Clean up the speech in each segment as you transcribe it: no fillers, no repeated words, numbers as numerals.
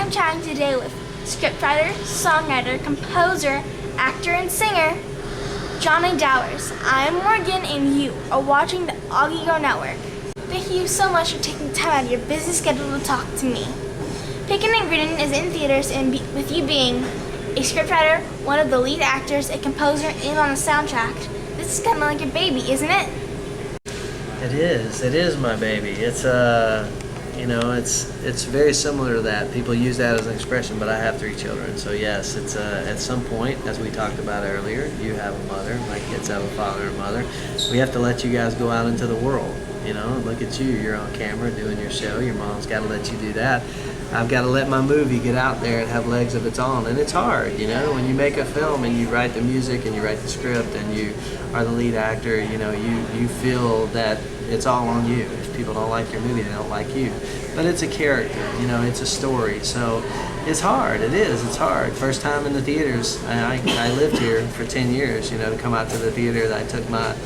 I'm chatting today with scriptwriter, songwriter, composer, actor, and singer, Johnny Dowers. I'm Morgan, and you are watching the AUGEgirl Network. Thank you so much for taking time out of your busy schedule to talk to me. Pickin Grinnin is in theaters, and with you being a scriptwriter, one of the lead actors, a composer, and on the soundtrack, this is kind of like your baby, isn't it? It is my baby. It's it's very similar to that. People use that as an expression, but I have 3 children, so yes, it's at some point, as we talked about earlier, you have a mother, my kids have a father and mother. We have to let you guys go out into the world. Look at you, you're on camera doing your show, your mom's got to let you do that. I've got to let my movie get out there and have legs of its own, and it's hard, when you make a film and you write the music and you write the script and you are the lead actor, you feel that it's all on you. If people don't like your movie, they don't like you. But it's a character, it's a story, so it's hard. It's hard. First time in the theaters, I lived here for 10 years, to come out to the theater that I took my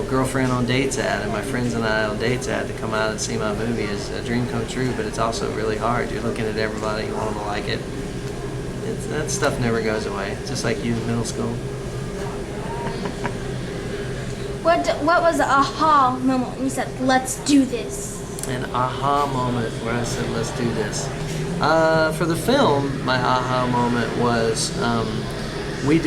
girlfriend on dates at, and my friends and I on dates at, to come out and see my movie is a dream come true, but it's also really hard. You're looking at everybody, you want them to like it. That stuff never goes away, just like you in middle school. What was the aha moment when you said, let's do this? An aha moment where I said, let's do this. For the film, my aha moment was, we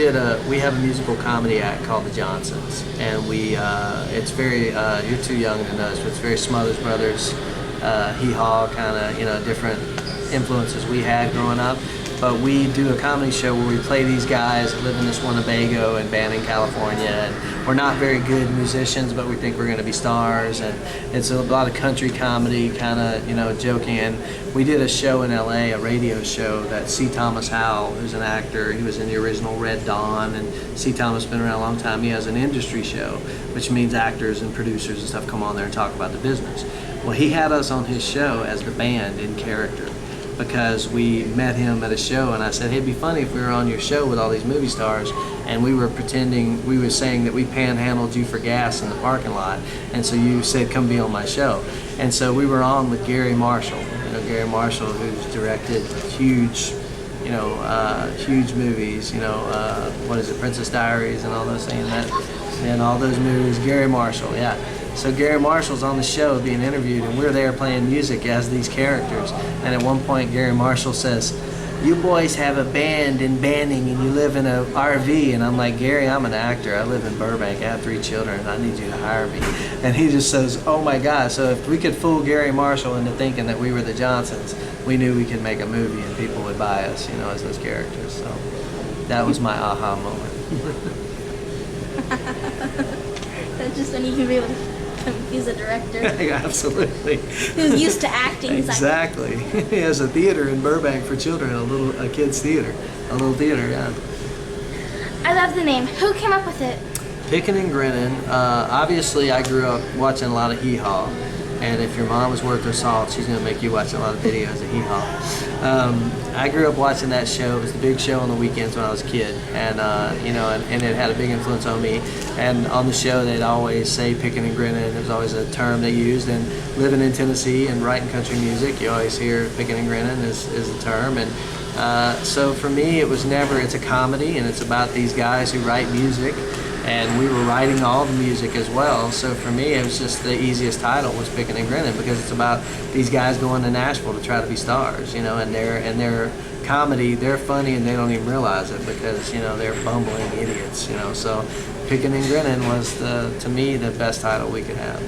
have a musical comedy act called The Johnsons, and it's very, you're too young to know this, but it's very Smothers Brothers, hee-haw kind of, different influences we had growing up. But we do a comedy show where we play these guys that live in this Winnebago and Banning, California, and we're not very good musicians, but we think we're going to be stars, and it's a lot of country comedy, kind of, joking. And we did a show in LA, a radio show that C. Thomas Howell, who's an actor, he was in the original Red Dawn, and C. Thomas has been around a long time. He has an industry show, which means actors and producers and stuff come on there and talk about the business. Well, he had us on his show as the band in character, because we met him at a show, and I said, hey, it'd be funny if we were on your show with all these movie stars and we were saying that we panhandled you for gas in the parking lot, and so you said, come be on my show. And so we were on with Gary Marshall, Gary Marshall, who's directed huge movies, what is it, Princess Diaries and all those things, and all those movies, Gary Marshall, yeah. So Gary Marshall's on the show being interviewed, and we're there playing music as these characters. And at one point, Gary Marshall says, you boys have a band in Banning and you live in a RV. And I'm like, Gary, I'm an actor. I live in Burbank. I have 3 children. I need you to hire me. And he just says, oh my God. So if we could fool Gary Marshall into thinking that we were the Johnsons, we knew we could make a movie and people would buy us, as those characters. So that was my aha moment. That's just when you can be able to confuse a director. Absolutely. Who's used to acting. Exactly. He has a theater in Burbank for children, a kids theater, a little theater, yeah. I love the name. Who came up with it? Pickin Grinnin. Obviously, I grew up watching a lot of hee-haw, and if your mom was worth her salt, she's going to make you watch a lot of videos of hee-haw. I grew up watching that show. It was the big show on the weekends when I was a kid, and and it had a big influence on me. And on the show, they'd always say Pickin Grinnin. It was always a term they used. And living in Tennessee and writing country music, you always hear Pickin Grinnin is the term. And so for me, it's a comedy, and it's about these guys who write music. And we were writing all the music as well, so for me it was just the easiest title was Pickin Grinnin, because it's about these guys going to Nashville to try to be stars, and they're comedy, they're funny and they don't even realize it, because they're bumbling idiots, so Pickin Grinnin was to me the best title we could have.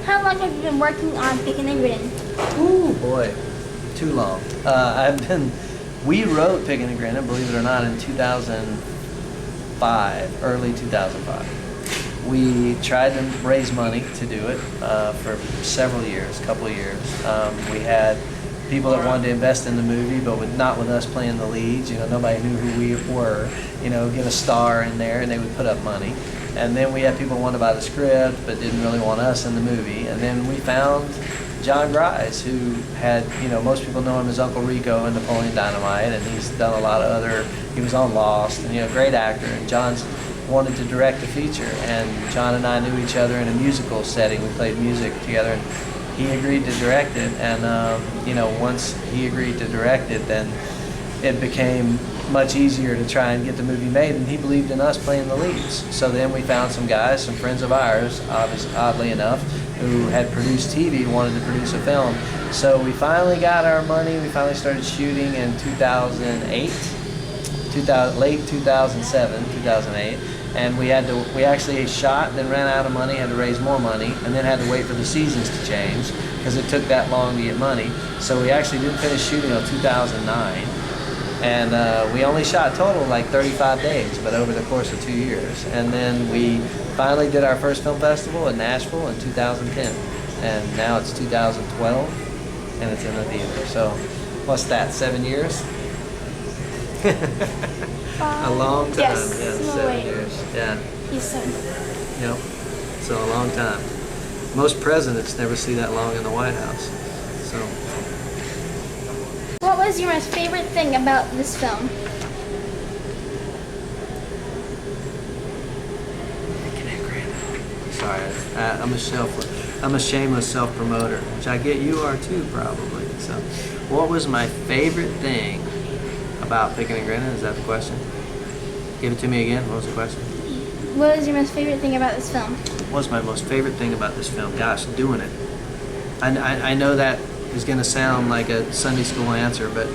How long have you been working on Pickin Grinnin? Ooh boy, too long. We wrote Pickin Grinnin, believe it or not, in 2005, early 2005. We tried to raise money to do it for several years, couple of years. We had people that wanted to invest in the movie, but not with us playing the leads. Nobody knew who we were. Get a star in there, and they would put up money. And then we had people who wanted to buy the script, but didn't really want us in the movie. And then we found John Grise, who had, most people know him as Uncle Rico in Napoleon Dynamite, and he's done a lot of he was on Lost, and great actor. And John's wanted to direct a feature, and John and I knew each other in a musical setting. We played music together, and he agreed to direct it, and once he agreed to direct it, then it became much easier to try and get the movie made, and he believed in us playing the leads. So then we found some guys, some friends of ours, oddly enough, who had produced TV, wanted to produce a film. So we finally got our money. We finally started shooting in 2008, late 2007, 2008. And we actually shot, then ran out of money, had to raise more money, and then had to wait for the seasons to change because it took that long to get money. So we actually didn't finish shooting until 2009. And we only shot total like 35 days, but over the course of 2 years. And then we finally did our first film festival in Nashville in 2010. And now it's 2012, and it's in the theater. So what's that, 7 years? A long time. Yes. Yeah, No, 7 wait. years. Yeah. He's 7. Yep. So a long time. Most presidents never see that long in the White House. So. What was your most favorite thing about this film? Sorry, I'm a shameless self-promoter, which I get you are too, probably. So, what was my favorite thing about Pickin Grinnin? Is that the question? Give it to me again. What was the question? What was your most favorite thing about this film? What was my most favorite thing about this film? Gosh, doing it. I know that is going to sound like a Sunday school answer, but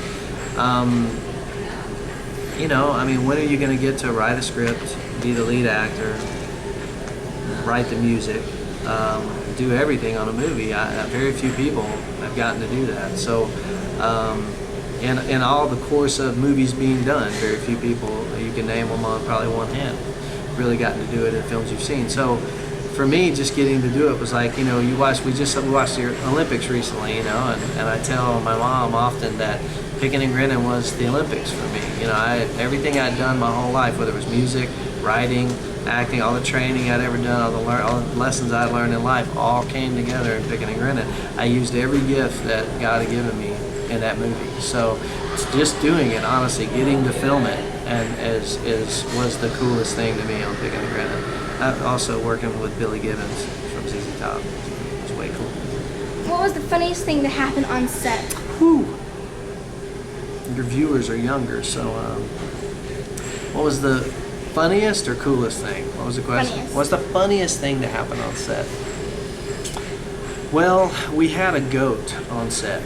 when are you going to get to write a script, be the lead actor, write the music, do everything on a movie? Very few people have gotten to do that. So, in all the course of movies being done, very few people, you can name them on probably one hand, really gotten to do it in films you've seen. So, for me, just getting to do it was like, we watched the Olympics recently, and I tell my mom often that Pickin Grinnin was the Olympics for me. Everything I'd done my whole life, whether it was music, writing, acting, all the training I'd ever done, all the lessons I'd learned in life, all came together in Pickin Grinnin. I used every gift that God had given me in that movie. So just doing it, honestly, getting to film it, and was the coolest thing to me on Pickin Grinnin. Also working with Billy Gibbons from ZZ Top. It was way cool. What was the funniest thing that happened on set? Whew. Your viewers are younger, so what was the funniest or coolest thing? What was the question? Funniest. What's the funniest thing that happened on set? Well, we had a goat on set.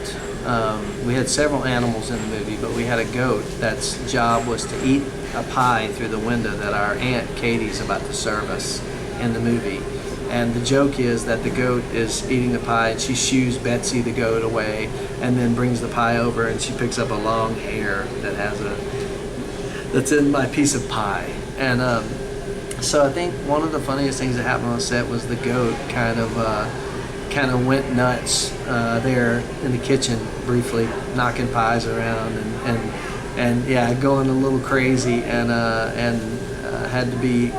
We had several animals in the movie, but we had a goat that's job was to eat a pie through the window that our Aunt Katie's about to serve us in the movie. And the joke is that the goat is eating the pie, and she shoos Betsy the goat away, and then brings the pie over, and she picks up a long hair that's in my piece of pie. And so I think one of the funniest things that happened on set was the goat kind of went nuts there in the kitchen briefly, knocking pies around and yeah, going a little crazy, and had to be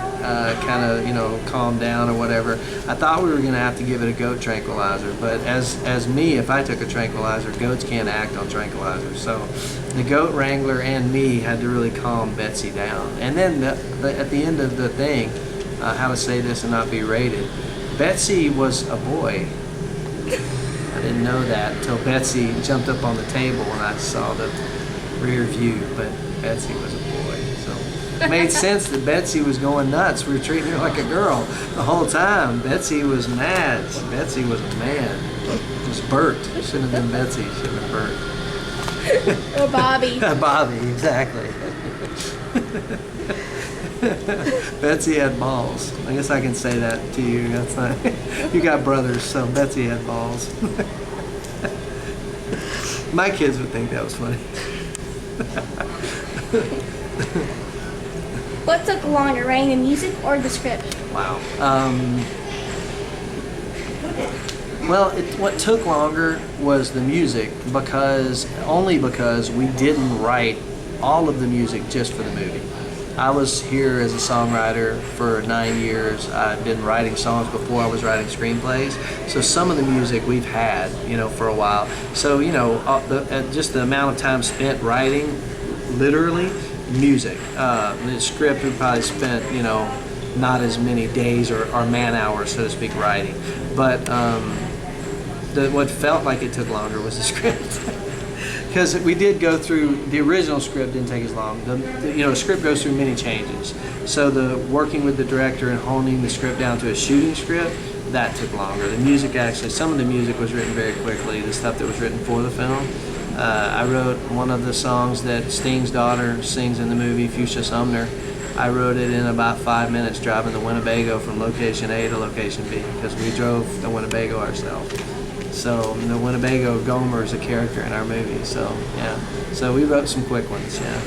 calmed down or whatever. I thought we were going to have to give it a goat tranquilizer, but as me, if I took a tranquilizer, goats can't act on tranquilizers. So the goat wrangler and me had to really calm Betsy down. And then at the end of the thing, how to say this and not be rated, Betsy was a boy. I didn't know that until Betsy jumped up on the table and I saw the rear view, but Betsy was a boy. So it made sense that Betsy was going nuts. We were treating her like a girl the whole time. Betsy was mad. Betsy was a man. It was Bert. It shouldn't have been Betsy. It should have been Bert. Or Bobby. Bobby, exactly. Betsy had balls. I guess I can say that to you. That's not, you got brothers, so Betsy had balls. My kids would think that was funny. What took longer, writing the music or the script? Wow. Well, what took longer was the music, because we didn't write all of the music just for the movie. I was here as a songwriter for 9 years. I've been writing songs before I was writing screenplays. So some of the music we've had, for a while. So, just the amount of time spent writing, literally, music. The script we probably spent, not as many days or man hours, so to speak, writing. But what felt like it took longer was the script. Because we did go through, the original script didn't take as long. The script goes through many changes. So the working with the director and honing the script down to a shooting script, that took longer. The music actually, some of the music was written very quickly, the stuff that was written for the film. I wrote one of the songs that Sting's daughter sings in the movie, Fuchsia Sumner. I wrote it in about 5 minutes driving to Winnebago from location A to location B, because we drove to Winnebago ourselves. So the Winnebago Gomer is a character in our movie. So yeah, so we wrote some quick ones. Yeah.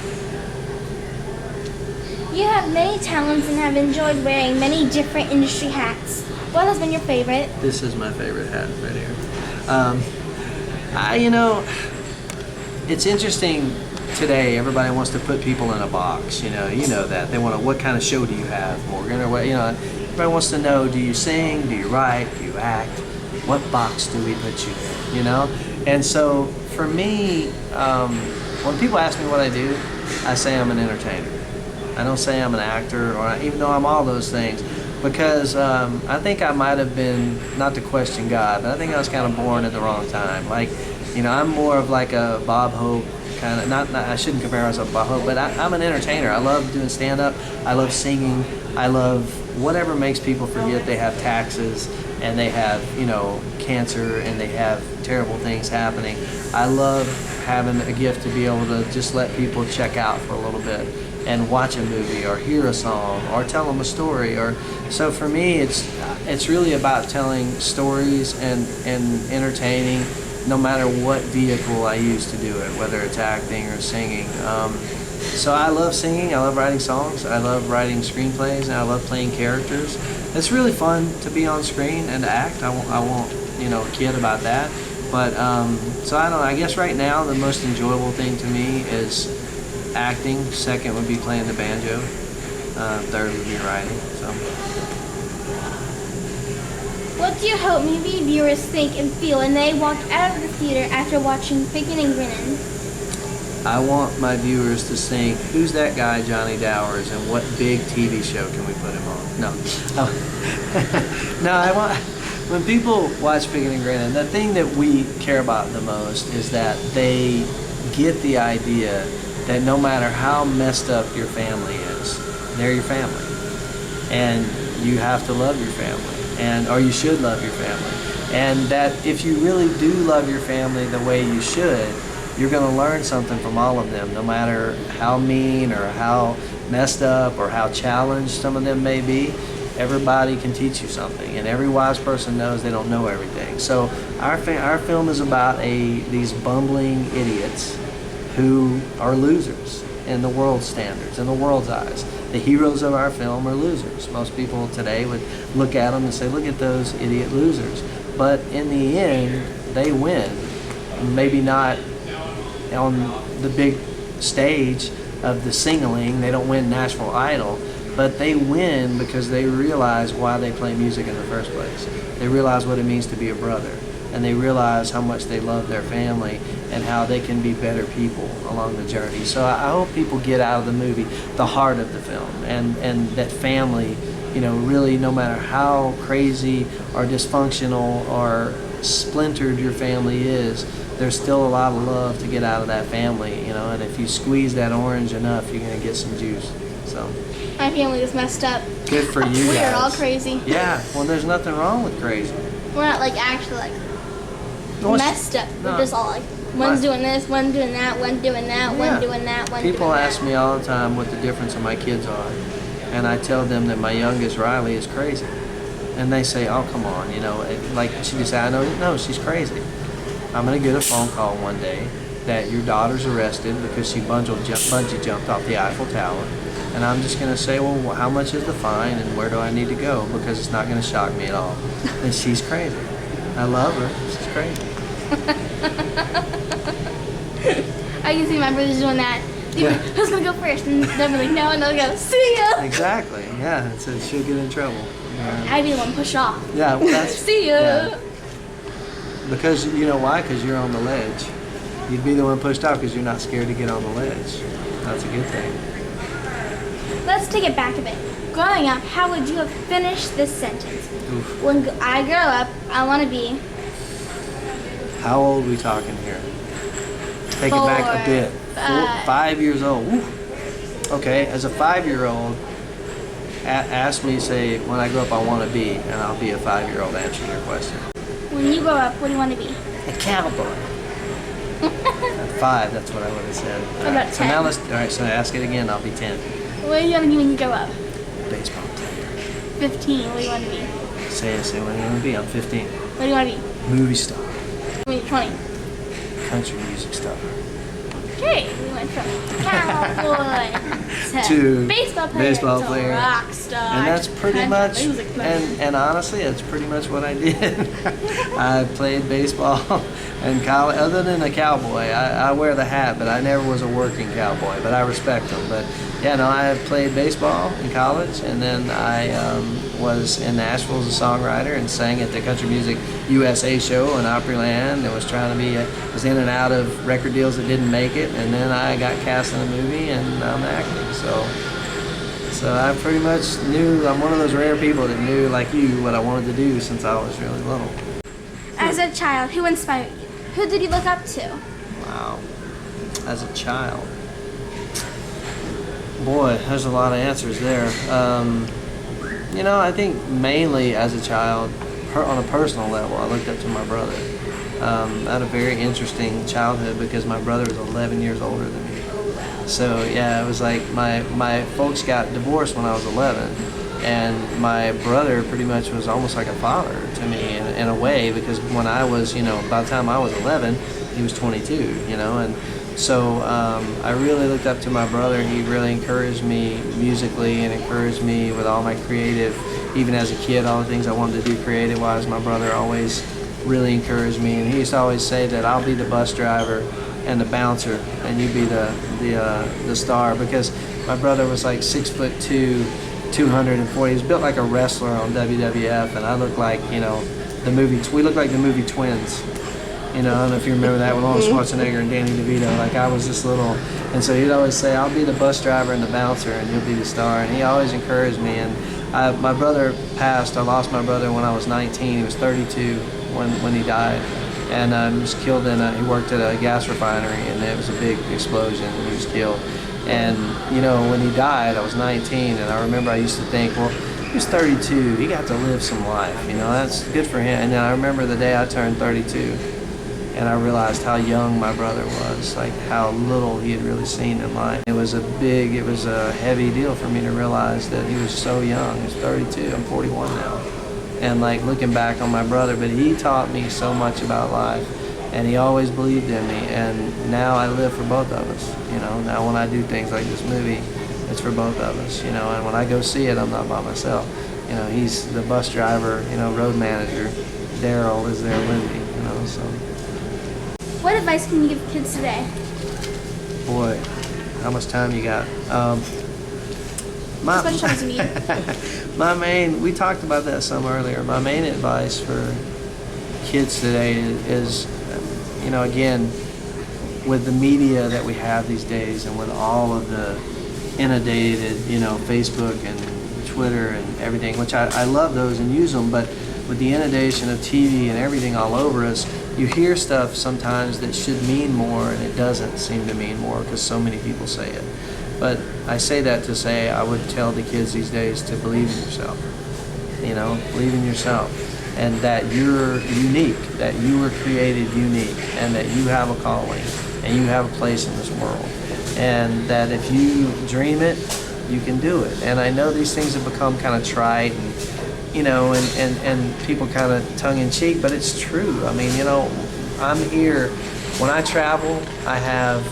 You have many talents and have enjoyed wearing many different industry hats. What has been your favorite? This is my favorite hat right here. It's interesting today. Everybody wants to put people in a box. You know that they want to. What kind of show do you have, Morgan? Or what? Everybody wants to know: do you sing? Do you write? Do you act? What box do we put you in, And so for me, when people ask me what I do, I say I'm an entertainer. I don't say I'm an actor, even though I'm all those things, because I think I might have been, not to question God, but I think I was kind of born at the wrong time. I'm more of like a Bob Hope kind of, not I shouldn't compare myself to Bob Hope, but I'm an entertainer. I love doing stand-up. I love singing. I love whatever makes people forget they have taxes and they have, cancer and they have terrible things happening. I love having a gift to be able to just let people check out for a little bit and watch a movie or hear a song or tell them a story. So for me, it's really about telling stories and entertaining, no matter what vehicle I use to do it, whether it's acting or singing. So I love singing, I love writing songs, I love writing screenplays, and I love playing characters. It's really fun to be on screen and to act. I won't kid about that. But so I don't know, I guess right now the most enjoyable thing to me is acting. Second would be playing the banjo. Third would be writing. So. What do you hope movie viewers think and feel when they walk out of the theater after watching Pickin Grinnin? I want my viewers to think, who's that guy, Johnny Dowers, and what big TV show can we put him on? No. No, I want, when people watch Pickin Grinnin, the thing that we care about the most is that they get the idea that no matter how messed up your family is, they're your family. And you have to love your family, or you should love your family. And that if you really do love your family the way you should, you're going to learn something from all of them, no matter how mean or how messed up or how challenged some of them may be. Everybody can teach you something, and every wise person knows they don't know everything. So our film is about these bumbling idiots who are losers in the world's standards, in the world's eyes. The heroes of our film are losers. Most people today would look at them and say, look at those idiot losers. But in the end, they win. Maybe not on the big stage of the singling, they don't win Nashville Idol, but they win because they realize why they play music in the first place. They realize what it means to be a brother, and they realize how much they love their family and how they can be better people along the journey. So I hope people get out of the movie the heart of the film, and that family, really no matter how crazy or dysfunctional or splintered your family is, there's still a lot of love to get out of that family, and if you squeeze that orange enough, you're going to get some juice. So my family is messed up. Good for you We guys. are all crazy. Yeah, well, there's nothing wrong with crazy. We're not actually messed up. No. We're just all one's doing this, one doing that, one doing that, one doing that, one People doing ask that. me all the time what the difference of my kids are, and I tell them that my youngest, Riley, is crazy. And they say, oh, come on, she just said, no, she's crazy. I'm going to get a phone call one day that your daughter's arrested because she bungee jumped off the Eiffel Tower. And I'm just going to say, well, how much is the fine and where do I need to go? Because it's not going to shock me at all. And she's crazy. I love her. She's crazy. I can see my brothers doing that. Yeah. Who's going to go first? And they'll be like, no, and they'll go, see ya. Exactly. Yeah. So she'll get in trouble. I'd be the one pushed off. Yeah. Well, that's, see ya. yeah. Because, you know why? Because you're on the ledge. You'd be the one pushed off because you're not scared to get on the ledge. That's a good thing. Let's take it back a bit. Growing up, how would you have finished this sentence? Oof. When I grow up, I want to be... How old are we talking here? Take it back a bit. 5 years old. Woo. Okay, as a 5-year-old, ask me, say, when I grow up I want to be, and I'll be a 5-year-old answering your question. When you grow up, what do you want to be? A cowboy. At 5, that's what I would have said. What about 10? So now let's, all right, so ask it again, I'll be 10. What do you want to be when you grow up? Baseball player. 15, what do you want to be? Say what do you want to be? I'm 15. What do you want to be? Movie star. When you're 20. Country music star. Okay, we went from cowboy to baseball player to rock star. And that's pretty much, and honestly, that's pretty much what I did. I played baseball in college, other than a cowboy. I wear the hat, but I never was a working cowboy, but I respect them. But yeah, no, I played baseball in college, and then I was in Nashville as a songwriter and sang at the Country Music USA show in Opryland. I was trying to be, was in and out of record deals that didn't make it, and then I got cast in a movie, and I'm acting. So I pretty much knew, I'm one of those rare people that knew, like you, what I wanted to do since I was really little. As a child, who inspired you? Who did you look up to? Wow. As a child. Boy, there's a lot of answers there. You know, I think mainly as a child, on a personal level, I looked up to my brother. I had a very interesting childhood because my brother was 11 years older than me. So yeah, it was like my folks got divorced when I was 11, and my brother pretty much was almost like a father to me in a way, because when I was, you know, by the time I was 11, he was 22, you know, and so I really looked up to my brother. He really encouraged me musically and encouraged me with all my creative, even as a kid, all the things I wanted to do creative-wise. My brother always really encouraged me, and he used to always say that I'll be the bus driver and the bouncer, and you be the star, because my brother was like 6'2", 240. He was built like a wrestler on WWF, and I looked like, you know, we looked like the movie Twins. You know, I don't know if you remember that with Arnold Schwarzenegger and Danny DeVito. Like, I was this little, and so he'd always say, I'll be the bus driver and the bouncer, and you'll be the star. And he always encouraged me. And my brother passed. I lost my brother when I was 19. He was 32 when he died. And he was killed he worked at a gas refinery, and it was a big explosion, and he was killed. And, you know, when he died, I was 19, and I remember I used to think, well, he was 32. He got to live some life. You know, that's good for him. And then I remember the day I turned 32. And I realized how young my brother was, like how little he had really seen in life. It was a heavy deal for me to realize that he was so young. He was 32, I'm 41 now. And like looking back on my brother, but he taught me so much about life, and he always believed in me, and now I live for both of us. You know, now when I do things like this movie, it's for both of us, you know, and when I go see it, I'm not by myself. You know, he's the bus driver, you know, road manager. Daryl is there with me, you know, so. What advice can you give kids today? Boy, how much time you got? As much time as you need. We talked about that some earlier. My main advice for kids today is, you know, again, with the media that we have these days, and with all of the inundated, you know, Facebook and Twitter and everything, which I love those and use them, but with the inundation of TV and everything all over us, you hear stuff sometimes that should mean more, and it doesn't seem to mean more because so many people say it. But I say that to say I would tell the kids these days to believe in yourself. You know, believe in yourself, and that you're unique, that you were created unique, and that you have a calling, and you have a place in this world, and that if you dream it, you can do it. And I know these things have become kind of trite and, you know, and people kind of tongue-in-cheek, but it's true. I mean, you know, I'm here. When I travel, I have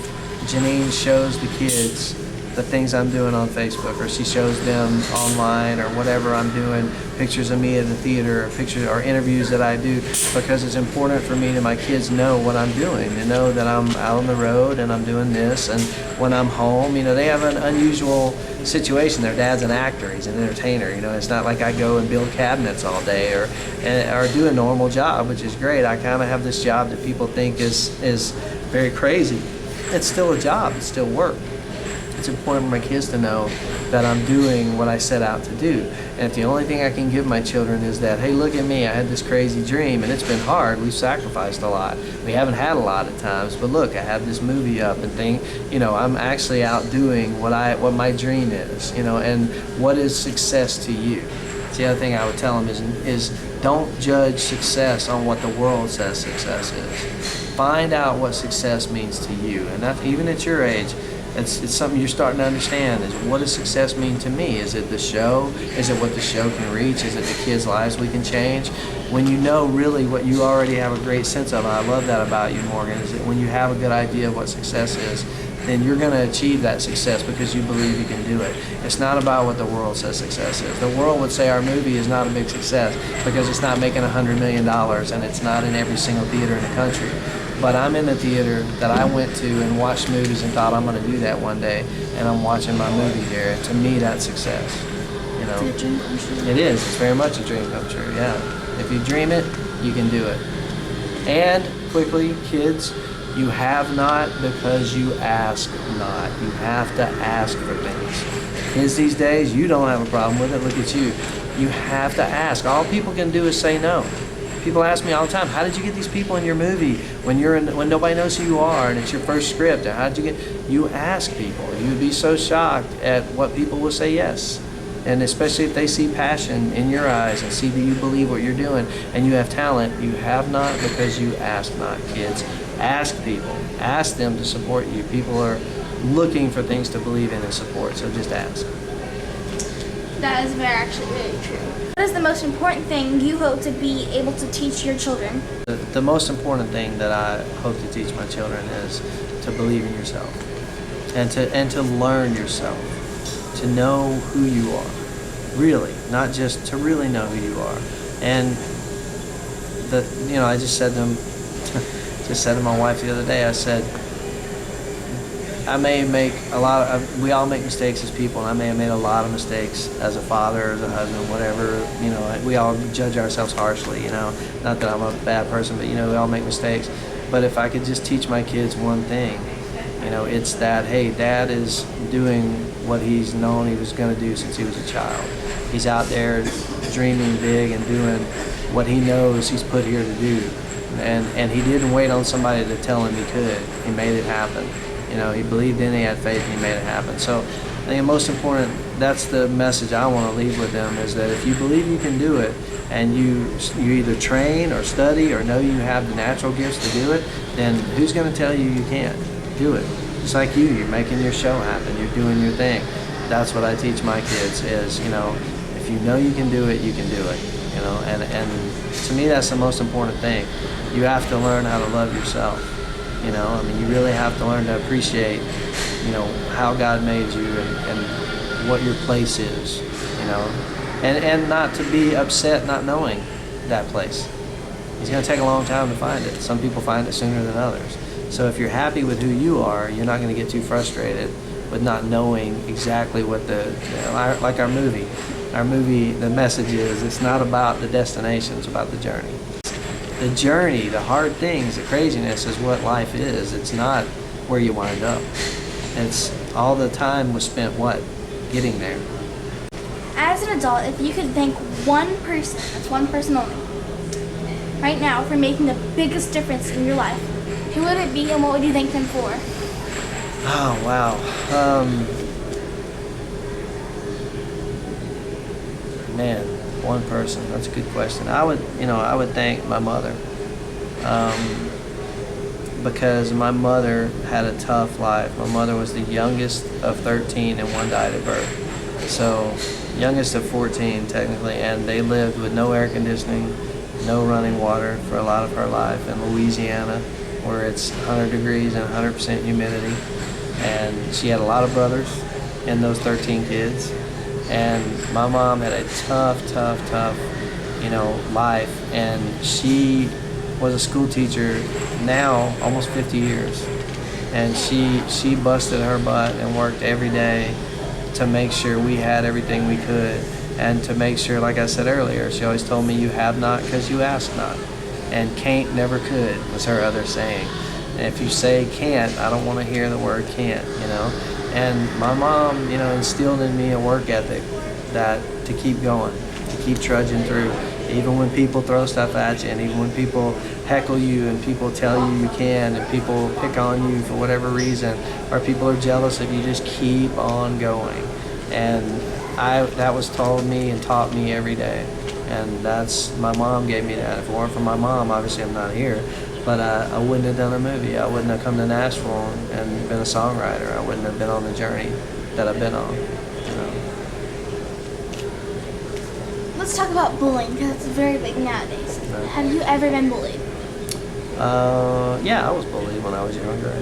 Janine shows the kids the things I'm doing on Facebook, or she shows them online, or whatever I'm doing, pictures of me at the theater, or pictures or interviews that I do, because it's important for me to my kids know what I'm doing, to know that I'm out on the road and I'm doing this, and when I'm home, you know, they have an unusual situation. Their dad's an actor, he's an entertainer, you know, it's not like I go and build cabinets all day or do a normal job, which is great. I kind of have this job that people think is very crazy. It's still a job, it's still work. It's important for my kids to know that I'm doing what I set out to do. And if the only thing I can give my children is that, hey, look at me, I had this crazy dream, and it's been hard, we've sacrificed a lot, we haven't had a lot of times, but look, I have this movie up and I'm actually out doing what my dream is, and what is success to you? The other thing I would tell them is don't judge success on what the world says success is. Find out what success means to you, and that, even at your age, it's something you're starting to understand. Is what does success mean to me? Is it the show? Is it what the show can reach? Is it the kids' lives we can change? When you know really what you already have a great sense of, and I love that about you, Morgan, is that when you have a good idea of what success is, then you're going to achieve that success because you believe you can do it. It's not about what the world says success is. The world would say our movie is not a big success because it's not making $100 million and it's not in every single theater in the country. But I'm in the theater that I went to and watched movies and thought I'm going to do that one day, and I'm watching my movie here. And to me, that's success. It's a dream come true. It is. It's very much a dream come true, yeah. If you dream it, you can do it. And quickly, kids, you have not because you ask not. You have to ask for things. Kids these days, you don't have a problem with it. Look at you. You have to ask. All people can do is say no. People ask me all the time, how did you get these people in your movie when nobody knows who you are and it's your first script? And how did you get? You ask people. You would be so shocked at what people will say yes. And especially if they see passion in your eyes and see that you believe what you're doing and you have talent, you have not because you ask not, kids. Ask people. Ask them to support you. People are looking for things to believe in and support, so just ask. That is actually very true. What is the most important thing you hope to be able to teach your children? The most important thing that I hope to teach my children is to believe in yourself and to learn yourself, to know who you are, really, not just to really know who you are. And I just said to my wife the other day, I said, I may make we all make mistakes as people, and I may have made a lot of mistakes as a father, as a husband, whatever, we all judge ourselves harshly, not that I'm a bad person, but, we all make mistakes. But if I could just teach my kids one thing, it's that, hey, Dad is doing what he's known he was going to do since he was a child. He's out there dreaming big and doing what he knows he's put here to do. And he didn't wait on somebody to tell him he could. He made it happen. He believed in it, he had faith, and he made it happen. So I think the most important, that's the message I want to leave with them, is that if you believe you can do it, and you either train or study or know you have the natural gifts to do it, then who's going to tell you you can't do it? Just like you're making your show happen, you're doing your thing. That's what I teach my kids is, if you know you can do it, you can do it. And to me that's the most important thing. You have to learn how to love yourself. You really have to learn to appreciate, how God made you and what your place is, and not to be upset not knowing that place. It's going to take a long time to find it. Some people find it sooner than others. So if you're happy with who you are, you're not going to get too frustrated with not knowing exactly what like our movie. Our movie, the message is, it's not about the destination, it's about the journey. The journey, the hard things, the craziness is what life is. It's not where you wind up. It's all the time was spent getting there. As an adult, if you could thank one person, that's one person only, right now for making the biggest difference in your life, who would it be and what would you thank them for? Oh, wow. Man, one person. That's a good question. I would thank my mother, because my mother had a tough life. My mother was the youngest of 13 and one died at birth. So, youngest of 14 technically, and they lived with no air conditioning, no running water for a lot of her life in Louisiana, where it's 100 degrees and 100% humidity. And she had a lot of brothers and those 13 kids. And my mom had a tough, life. And she was a school teacher now almost 50 years. And she busted her butt and worked every day to make sure we had everything we could. And to make sure, like I said earlier, she always told me, you have not because you ask not. And can't never could was her other saying. And if you say can't, I don't want to hear the word can't, you know. And my mom, you know, instilled in me a work ethic that to keep going, to keep trudging through, even when people throw stuff at you, and even when people heckle you, and people tell you you can, and people pick on you for whatever reason, or people are jealous of you, just keep on going. And that was told me and taught me every day. And that's, my mom gave me that. If it weren't for my mom, obviously I'm not here. But I wouldn't have done a movie. I wouldn't have come to Nashville and been a songwriter. I wouldn't have been on the journey that I've been on. You know. Let's talk about bullying, because it's very big nowadays. Right. Have you ever been bullied? Yeah, I was bullied when I was younger.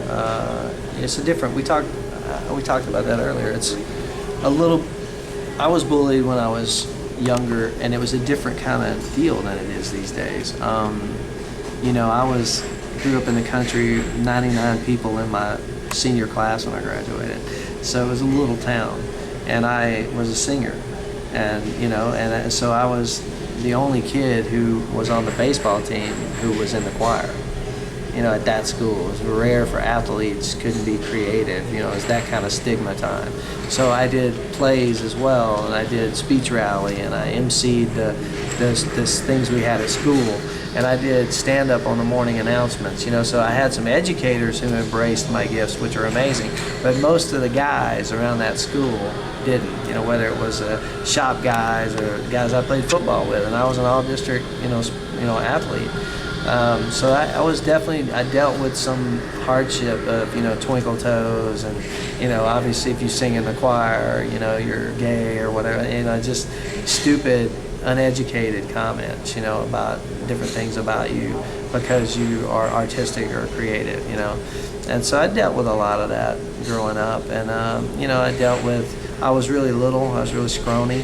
It's a different. We talked about that earlier. It's a little. I was bullied when I was younger, and it was a different kind of deal than it is these days. You know, grew up in the country, 99 people in my senior class when I graduated. So it was a little town, and I was a singer. And, you know, and so I was the only kid who was on the baseball team who was in the choir. You know, at that school, it was rare for athletes, couldn't be creative, you know, it was that kind of stigma time. So I did plays as well, and I did speech rally, and I emceed the things we had at school, and I did stand-up on the morning announcements, you know, so I had some educators who embraced my gifts, which are amazing, but most of the guys around that school didn't, you know, whether it was shop guys or guys I played football with, and I was an all-district, you know, athlete. So I dealt with some hardship of, you know, twinkle toes, and, you know, obviously if you sing in the choir, you know, you're gay or whatever, you know, just stupid, uneducated comments, you know, about different things about you because you are artistic or creative, you know. And so I dealt with a lot of that growing up, and, you know, I was really little, I was really scrawny.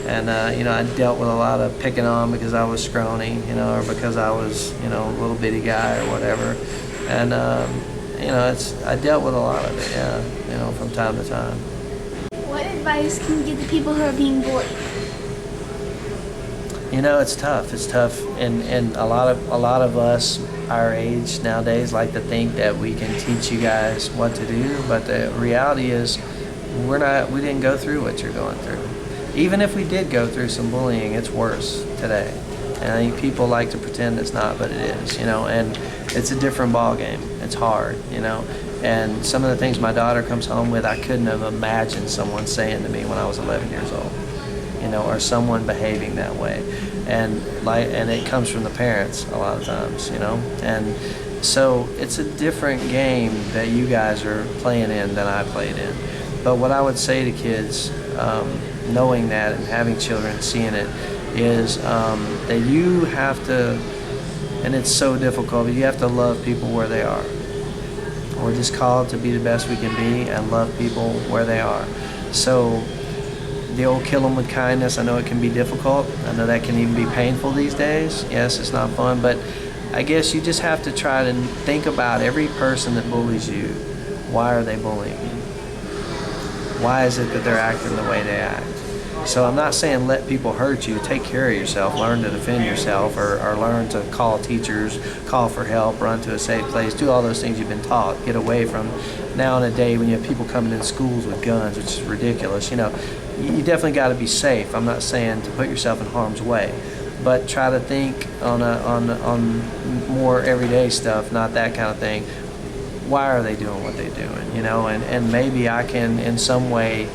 And, you know, I dealt with a lot of picking on because I was scrawny, you know, or because I was, you know, a little bitty guy or whatever. And, you know, I dealt with a lot of it, yeah, you know, from time to time. What advice can you give to people who are being bullied? You know, it's tough. It's tough, and a lot of us our age nowadays like to think that we can teach you guys what to do, but the reality is we didn't go through what you're going through. Even if we did go through some bullying, it's worse today. And I think people like to pretend it's not, but it is, you know, and it's a different ball game. It's hard, you know. And some of the things my daughter comes home with, I couldn't have imagined someone saying to me when I was 11 years old, you know, or someone behaving that way. And it comes from the parents a lot of times, you know. And so it's a different game that you guys are playing in than I played in. But what I would say to kids, knowing that and having children, seeing it, is that you have to, and it's so difficult, but you have to love people where they are. We're just called to be the best we can be and love people where they are. So the old kill them with kindness, I know it can be difficult. I know that can even be painful these days. Yes, it's not fun, but I guess you just have to try to think about every person that bullies you. Why are they bullying you? Why is it that they're acting the way they act? So I'm not saying let people hurt you. Take care of yourself. Learn to defend yourself, or learn to call teachers, call for help, run to a safe place. Do all those things you've been taught. Get away from now in a day when you have people coming in schools with guns, which is ridiculous. You know, you definitely got to be safe. I'm not saying to put yourself in harm's way, but try to think on more everyday stuff, not that kind of thing. Why are they doing what they're doing, you know, and maybe I can in some way,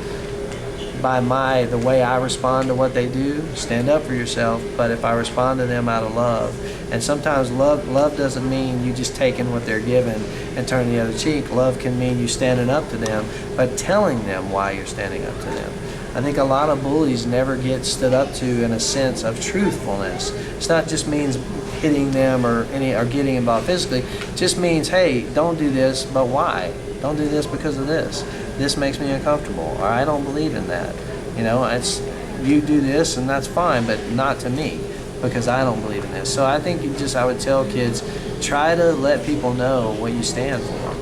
by the way I respond to what they do, stand up for yourself. But if I respond to them out of love, and sometimes love doesn't mean you just taking what they're given and turning the other cheek. Love can mean you standing up to them, but telling them why you're standing up to them. I think a lot of bullies never get stood up to in a sense of truthfulness. It's not just means hitting them or getting involved physically. It just means, hey, don't do this, but why? Don't do this because of this. This makes me uncomfortable, or I don't believe in that. You know, it's you do this and that's fine, but not to me, because I don't believe in this. So I think I would tell kids, try to let people know what you stand for.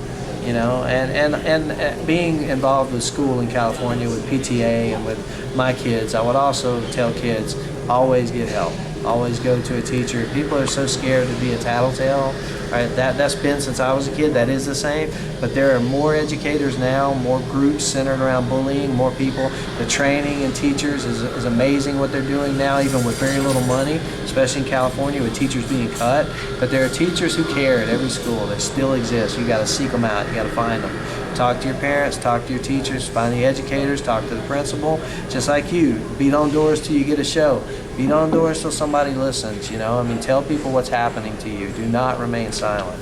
You know, and being involved with school in California with PTA and with my kids, I would also tell kids, always get help. always go to a teacher. People are so scared to be a tattletale. Right? That's been since I was a kid. That is the same. But there are more educators now, more groups centered around bullying, more people. The training and teachers is amazing what they're doing now, even with very little money, especially in California with teachers being cut. But there are teachers who care at every school. They still exist. You got to seek them out. You got to find them. Talk to your parents, talk to your teachers, find the educators, talk to the principal. Just like you, beat on doors till you get a show. Beat on doors till somebody listens, you know? I mean, tell people what's happening to you. Do not remain silent.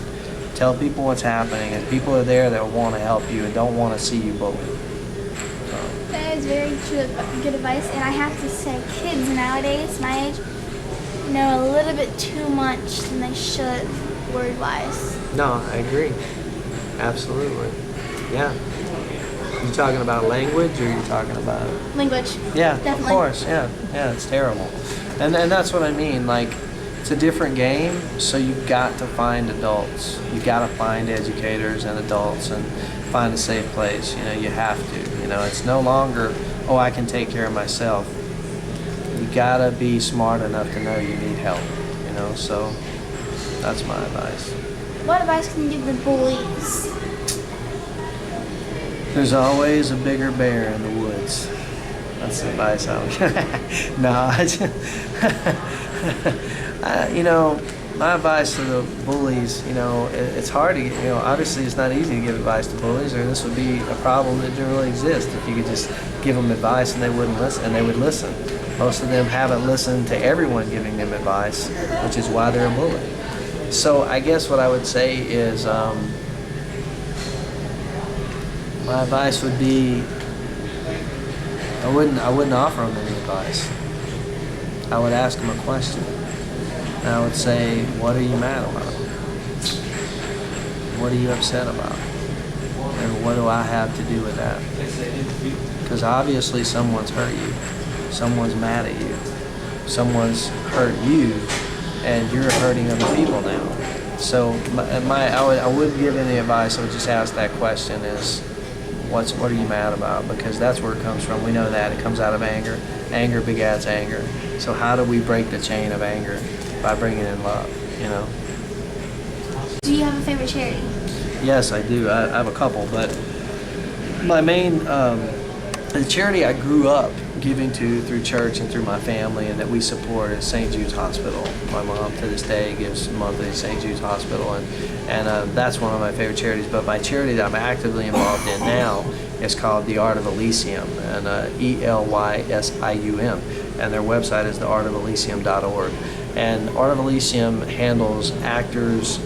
Tell people what's happening, and people are there that want to help you and don't want to see you bullied. That is very good advice, and I have to say, kids nowadays, my age, know a little bit too much than they should word-wise. No, I agree. Absolutely. Yeah. You talking about language, or you talking about Language. Yeah, Definitely. Of course. Yeah, it's terrible. And that's what I mean. Like, it's a different game, so you've got to find adults. You got to find educators and adults and find a safe place. You know, you have to. You know, it's no longer, oh, I can take care of myself. You got to be smart enough to know you need help. You know, so that's my advice. What advice can you give the bullies? There's always a bigger bear in the woods. That's the advice I would. No, you know, my advice to the bullies, you know, it's hard to get, you know, obviously it's not easy to give advice to bullies, or this would be a problem that didn't really exist if you could just give them advice and they wouldn't listen, and they would listen. Most of them haven't listened to everyone giving them advice, which is why they're a bully. So I guess what I would say is, my advice would be, I wouldn't offer them any advice. I would ask them a question. And I would say, what are you mad about? What are you upset about? And what do I have to do with that? Because obviously someone's hurt you. Someone's mad at you. Someone's hurt you, and you're hurting other people now. So I wouldn't give any advice. I would just ask that question: is what are you mad about? Because that's where it comes from. We know that it comes out of anger. Anger begets anger. So how do we break the chain of anger? By bringing in love. You know. Do you have a favorite charity? Yes, I do. I have a couple, but my main the charity I grew up giving to through church and through my family and that we support is St. Jude's Hospital. My mom to this day gives monthly to St. Jude's Hospital, and that's one of my favorite charities. But my charity that I'm actively involved in now is called the Art of Elysium, and ELYSIUM, and their website is theartofelysium.org. And Art of Elysium handles actors,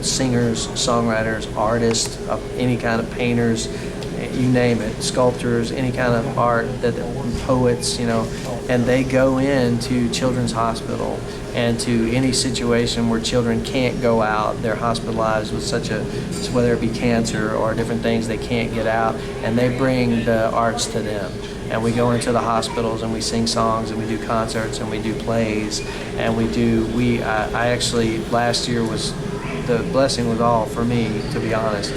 singers, songwriters, artists, any kind of painters, you name it, sculptors, any kind of art, that poets, you know, and they go into Children's Hospital and to any situation where children can't go out, they're hospitalized with whether it be cancer or different things, they can't get out, and they bring the arts to them. And we go into the hospitals and we sing songs and we do concerts and we do plays and I actually, last year the blessing was all for me, to be honest.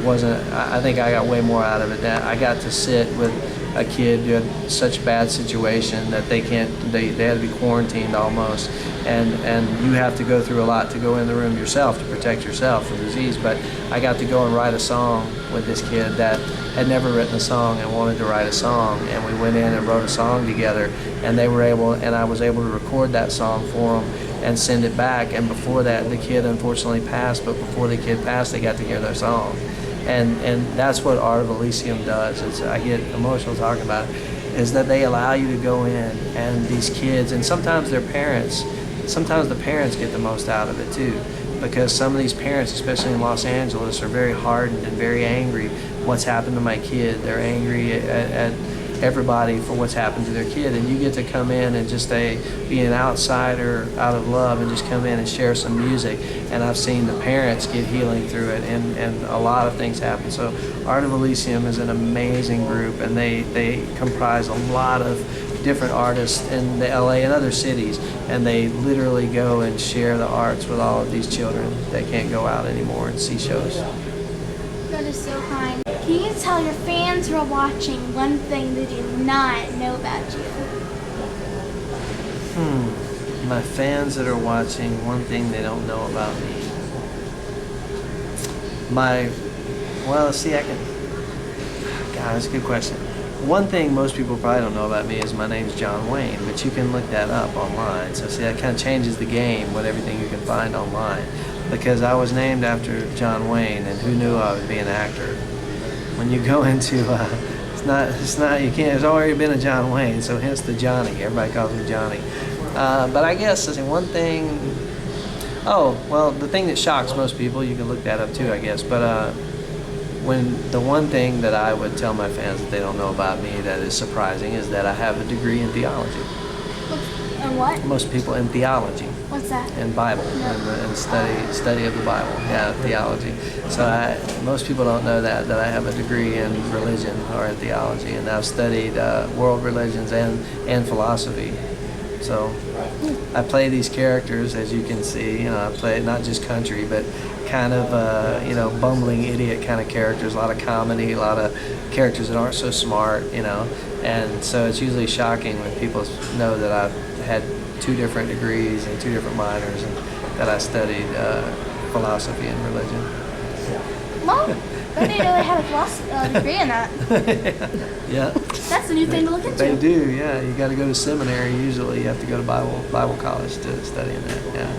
I think I got way more out of it. I got to sit with a kid who had such a bad situation that they had to be quarantined almost, and you have to go through a lot to go in the room yourself to protect yourself from disease. But I got to go and write a song with this kid that had never written a song and wanted to write a song, and we went in and wrote a song together, and I was able to record that song for them and send it back. And before that, the kid unfortunately passed, but before the kid passed, they got to hear their song. And that's what Art of Elysium does. I get emotional talking about it, is that they allow you to go in, and these kids, and sometimes the parents get the most out of it too, because some of these parents, especially in Los Angeles, are very hardened and very angry. What's happened to my kid? They're angry at everybody for what's happened to their kid, and you get to come in and just be an outsider out of love and just come in and share some music. And I've seen the parents get healing through it, and a lot of things happen. So Art of Elysium is an amazing group, and they comprise a lot of different artists in the LA and other cities, and they literally go and share the arts with all of these children that can't go out anymore and see shows. That is so kind. Can you tell your fans who are watching one thing they do not know about you? My fans that are watching, one thing they don't know about me. God, that's a good question. One thing most people probably don't know about me is my name's John Wayne, but you can look that up online. So see, that kind of changes the game with everything you can find online. Because I was named after John Wayne, and who knew I would be an actor? When you go into, you can't, there's already been a John Wayne, so hence the Johnny. Everybody calls me Johnny. But I guess, one thing, the thing that shocks most people, you can look that up too, I guess, but the one thing that I would tell my fans that they don't know about me that is surprising is that I have a degree in theology. And what? Most people in theology. What's that? In Bible, and study of the Bible. Yeah, theology. So most people don't know that I have a degree in religion or in theology, and I've studied world religions and philosophy. So I play these characters, as you can see. I play not just country, but kind of bumbling idiot kind of characters. A lot of comedy, a lot of characters that aren't so smart. And so it's usually shocking when people know that I've had 2 different degrees and 2 different minors, and that I studied philosophy and religion. Well, they didn't really have a degree in that. Yeah. That's a new thing to look into. They do, yeah. You got to go to seminary. Usually, you have to go to Bible college to study in that. Yeah.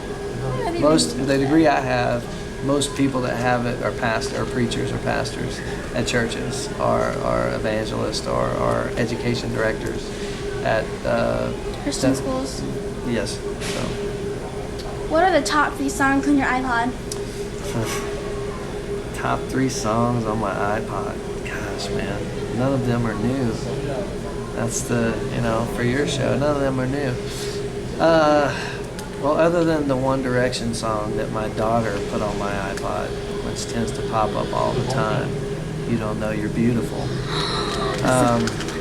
The degree I have, most people that have it are preachers or pastors at churches, or evangelists, or education directors at Christian schools. Yes. So. What are the top 3 songs on your iPod? Top 3 songs on my iPod. Gosh, man, none of them are new. That's for your show, none of them are new. Other than the One Direction song that my daughter put on my iPod, which tends to pop up all the time, You Don't Know You're Beautiful.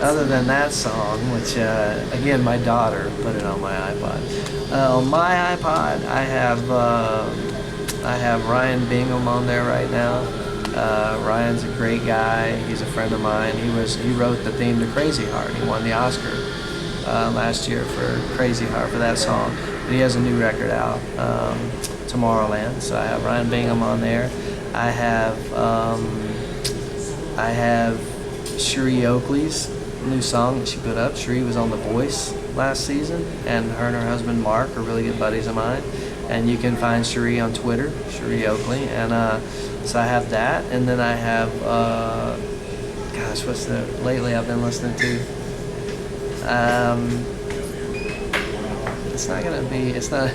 Other than that song, which again my daughter put it on my iPod. On my iPod, I have Ryan Bingham on there right now. Ryan's a great guy. He's a friend of mine. He wrote the theme to Crazy Heart. He won the Oscar last year for Crazy Heart for that song. But he has a new record out, Tomorrowland. So I have Ryan Bingham on there. I have Cherie Oakley's new song that she put up. Cherie was on The Voice last season, and her and her husband Mark are really good buddies of mine. And you can find Cherie on Twitter, Cherie Oakley. And so I have that, and then I have lately I've been listening to. It's not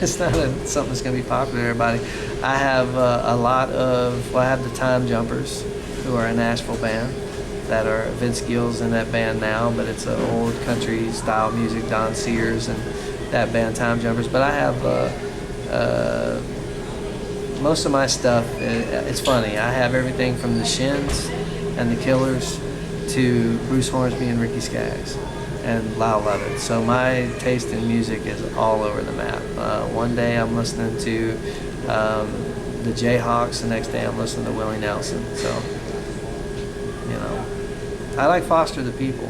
something that's gonna be popular to everybody. I have I have the Time Jumpers, who are a Nashville band that are Vince Gill's in that band now, but it's an old country style music, Don Sears and that band Time Jumpers. But I have most of my stuff. It's funny. I have everything from the Shins and the Killers to Bruce Hornsby and Ricky Skaggs and Lyle Lovett. So my taste in music is all over the map. One day I'm listening to the Jayhawks, the next day I'm listening to Willie Nelson. So, I like Foster the People.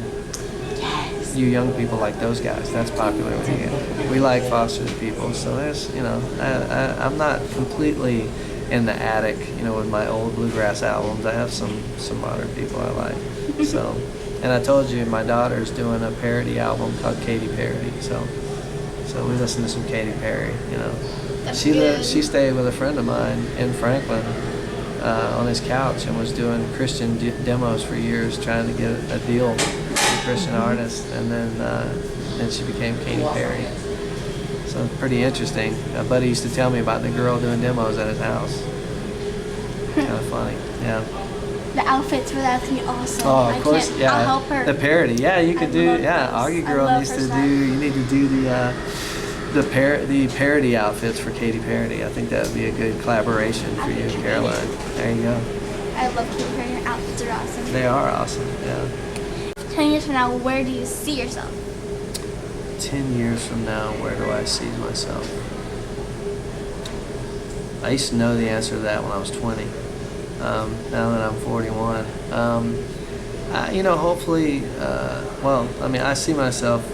Yes. You young people like those guys. That's popular with you. We like Foster the People. So there's, I'm not completely in the attic, with my old bluegrass albums. I have some modern people I like. So, and I told you my daughter's doing a parody album called Katy Parody. So we listen to some Katy Perry. She stayed with a friend of mine in Franklin on his couch and was doing Christian demos for years, trying to get a deal with a Christian artist, and then she became Katy Perry. So pretty interesting. A buddy used to tell me about the girl doing demos at his house. Kind of funny, yeah. The outfits for that's gonna be awesome. Oh, of course, yeah. I'll help her. The parody, yeah, you could do. Yeah, AUGEgirl needs to do. You need to do the parody outfits for Katy Perry. I think that would be a good collaboration for you, Caroline. There you go. I love Katy Perry. Her outfits are awesome. They are awesome, yeah. 10 years from now, where do you see yourself? 10 years from now, where do I see myself? I used to know the answer to that when I was 20. Now that I'm 41, hopefully, I see myself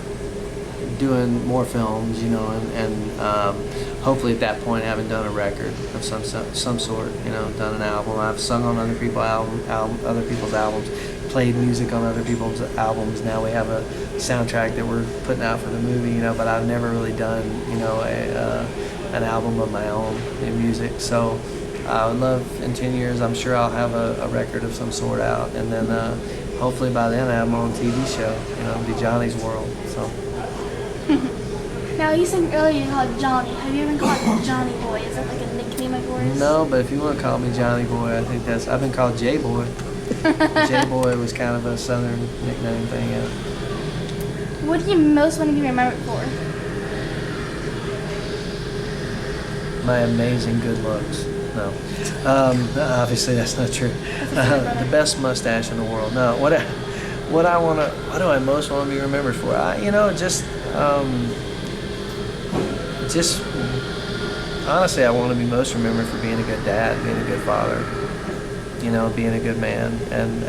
doing more films, you know, and hopefully at that point having done a record of some sort, you know, done an album. I've sung on other people's albums, played music on other people's albums. Now we have a soundtrack that we're putting out for the movie, you know, but I've never really done, you know, an album of my own in music. So I would love in 10 years, I'm sure I'll have a record of some sort out, and then hopefully by then I have my own TV show, you know, it'll be Johnny's World. So. Now, you said earlier you called Johnny. Have you ever called Johnny Boy? Is that like a nickname of yours? No, but if you want to call me Johnny Boy, I think I've been called J Boy. J Boy was kind of a southern nickname thing. Yeah. What do you most want to be remembered for? My amazing good looks. No. Obviously that's not true. The best mustache in the world. No. What do I most want to be remembered for? Just honestly, I want to be most remembered for being a good dad, being a good father, you know, being a good man, and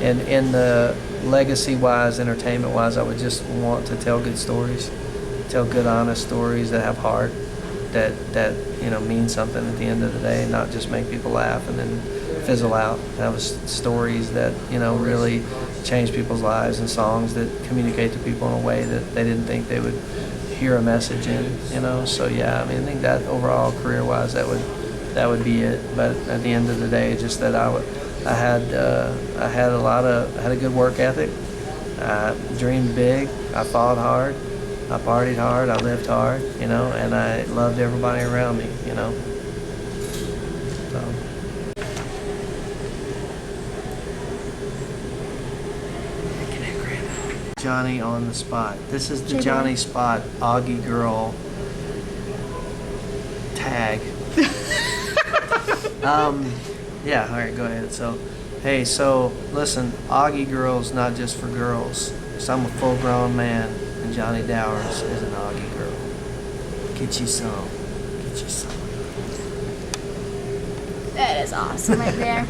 in the legacy-wise, entertainment-wise, I would just want to tell good stories, tell good, honest stories that have heart, that you know mean something at the end of the day, not just make people laugh and then fizzle out. Have stories that you know really change people's lives, and songs that communicate to people in a way that they didn't think they would hear a message in, you know. So yeah, I mean, I think that overall career-wise, that would be it. But at the end of the day, just that I had a good work ethic. I dreamed big. I fought hard. I partied hard. I lived hard, you know, and I loved everybody around me, you know. So. Johnny on the spot. This is the Johnny Spot AUGEgirl tag. Yeah, all right, go ahead. So, hey, listen, AUGEgirl's not just for girls. So I'm a full-grown man, and Johnny Dowers is an AUGEgirl. Get you some. Get you some. That is awesome right there.